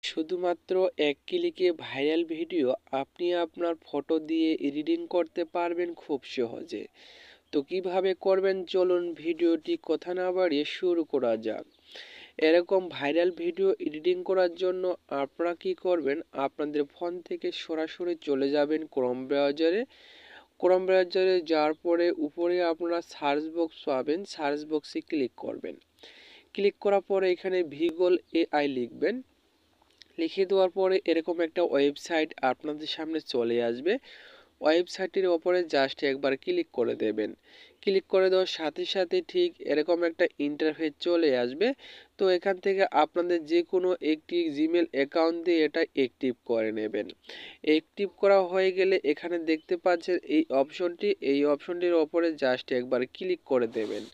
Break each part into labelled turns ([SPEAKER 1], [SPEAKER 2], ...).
[SPEAKER 1] শুধুমাত্র এক ক্লিকে viral video আপনি আপনার ফটো দিয়ে এডিটিং করতে পারবেন খুব সহজে। তো কিভাবে করবেন চলুন ভিডিওটি কথা না বাড়িয়ে শুরু করা যাক। এরকম ভাইরাল ভিডিও এডিটিং করার জন্য আপনারা কি করবেন, আপনাদের ফোন থেকে সরাসরি চলে যাবেন ক্রোম ব্রাউজারে যাওয়ার পরে উপরে আপনারা সার্চ বক্স পাবেন, সার্চ বক্সে ক্লিক করবেন। ক্লিক করার পরে এখানে ভিগল এআই লিখবেন। লিখে দেওয়ার পরে এরকম একটা ওয়েবসাইট আপনাদের সামনে চলে আসবে। ওয়েবসাইটের ওপরে জাস্ট একবার ক্লিক করে দেবেন। ক্লিক করে দেওয়ার সাথে সাথে ঠিক এরকম একটা ইন্টারফেস চলে আসবে। তো এখান থেকে আপনাদের যে কোনো একটি জিমেল অ্যাকাউন্ট দিয়ে এটা অ্যাক্টিভ করে নেবেন। অ্যাক্টিভ করা হয়ে গেলে এখানে দেখতে পাচ্ছেন এই অপশনটির ওপরে জাস্ট একবার ক্লিক করে দেবেন।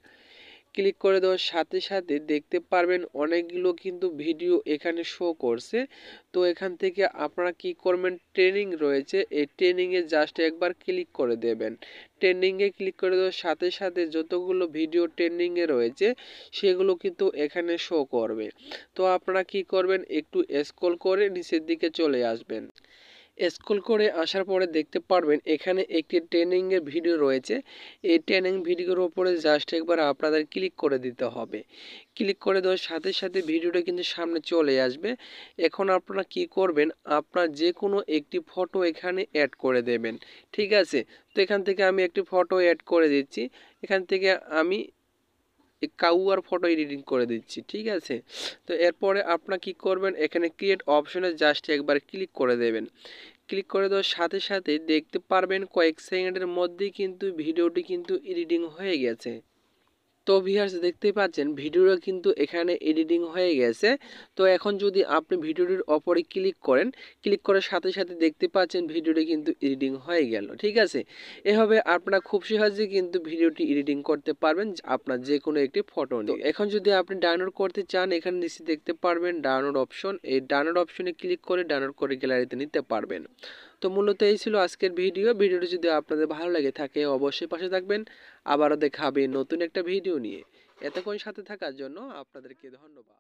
[SPEAKER 1] ক্লিক করে দেওয়ার সাথে সাথে দেখতে পারবেন অনেকগুলো কিন্তু ভিডিও এখানে শো করছে। তো এখান থেকে আপনারা কি করবেন, ট্রেনিং রয়েছে, এই ট্রেনিংয়ে জাস্ট একবার ক্লিক করে দেবেন। ট্রেন্ডিংয়ে ক্লিক করে দেওয়ার সাথে সাথে যতগুলো ভিডিও ট্রেন্ডিংয়ে রয়েছে সেগুলো কিন্তু এখানে শো করবে। তো আপনারা কি করবেন, একটু স্ক্রল করে নিচের দিকে চলে আসবেন। স্ক্রল করে আসার পরে দেখতে পারবেন এখানে একটি ট্রেনিংয়ের ভিডিও রয়েছে। এই ট্রেনিং ভিডিওর ওপরে জাস্ট একবার আপনাদের ক্লিক করে দিতে হবে। ক্লিক করে দেওয়ার সাথে সাথে ভিডিওটা কিন্তু সামনে চলে আসবে। এখন আপনারা কি করবেন, আপনার যে কোনো একটি ফটো এখানে অ্যাড করে দেবেন। ঠিক আছে, তো এখান থেকে আমি একটি ফটো অ্যাড করে দিচ্ছি। এখান থেকে আমি কাউয়ার ফটো এডিটিং করে দিচ্ছি। ঠিক আছে, তো এরপরে আপনারা কি করবেন, এখানে ক্রিয়েট অপশনে জাস্ট একবার ক্লিক করে দেবেন। ক্লিক করে দেওয়ার সাথে সাথে দেখতে পারবেন কয়েক সেকেন্ডের মধ্যেই কিন্তু ভিডিওটি কিন্তু এডিটিং হয়ে গেছে। তো ভিউয়ার্স দেখতেই পাচ্ছেন ভিডিওটা কিন্তু এখানে এডিটিং হয়ে গেছে। তো এখন যদি আপনি ভিডিওটির ওপরে ক্লিক করেন, ক্লিক করার সাথে সাথে দেখতে পাচ্ছেন ভিডিওটি কিন্তু এডিটিং হয়ে গেল। ঠিক আছে, এভাবে আপনারা খুব সহজে কিন্তু ভিডিওটি এডিটিং করতে পারবেন আপনার যে কোনো একটি ফটো নিয়ে। এখন যদি আপনি ডাউনলোড করতে চান, এখানে নিচে দেখতে পারবেন ডাউনলোড অপশন, এই ডাউনলোড অপশনে ক্লিক করে ডাউনলোড করে গ্যালারিতে নিতে পারবেন। তো মূলত এই ছিল আজকের ভিডিওটি যদি আপনাদের ভালো লাগে থাকে অবশ্যই পাশে থাকবেন। আবারও দেখা হবে নতুন একটা ভিডিও নিয়ে। এতক্ষণ সাথে থাকার জন্য আপনাদেরকে ধন্যবাদ।